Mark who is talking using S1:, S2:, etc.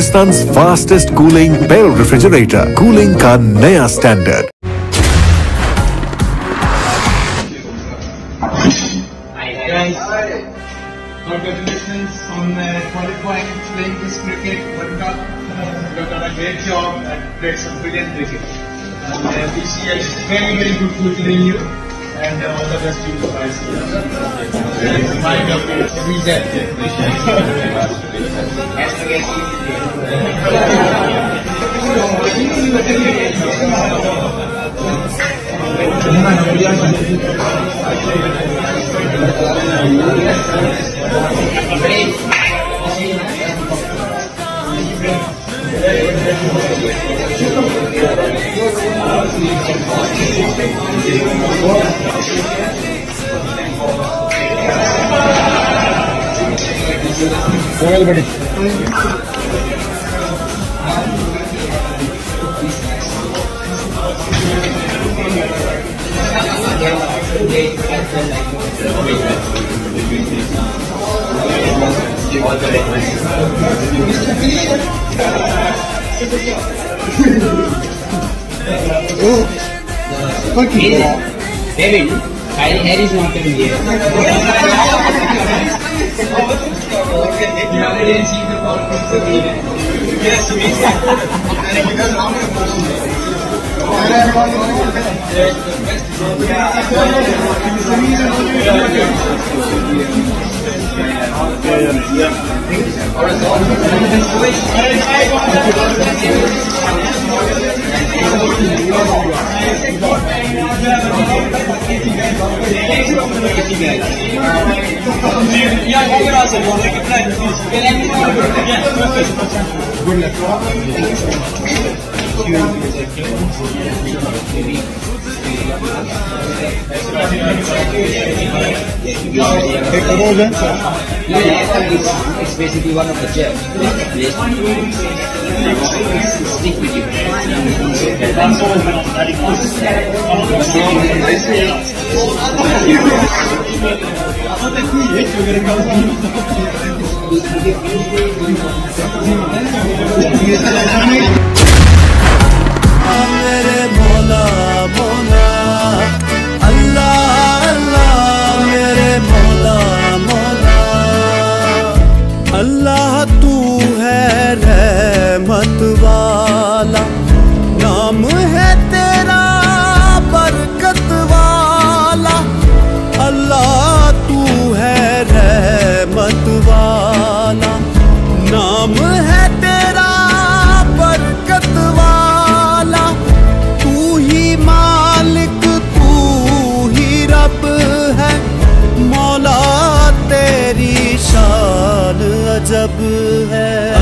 S1: Hindustan fastest cooling barrel refrigerator, cooling का नया standard.
S2: Congratulations on qualifying, playing this cricket World Cup. You have done a great job and played some brilliant cricket. And we see a very, very good future in you. And all the best to you guys.
S3: Well, buddy.
S4: Okay. David, Kyle Harris not coming here. You didn't see the ball from the game. Yes, we said. It's basically one of the jabs. Stick with you.
S5: मेरे मौला मौला अल्लाह अल्लाह मेरे मौला मौला अल्लाह तू है रहमत वाला नाम है तेरा बरकत वाला अल्लाह तू है रहमत वाला नाम है तेरा बरकत वाला तू ही मालिक तू ही रब है मौला तेरी शान अजब है।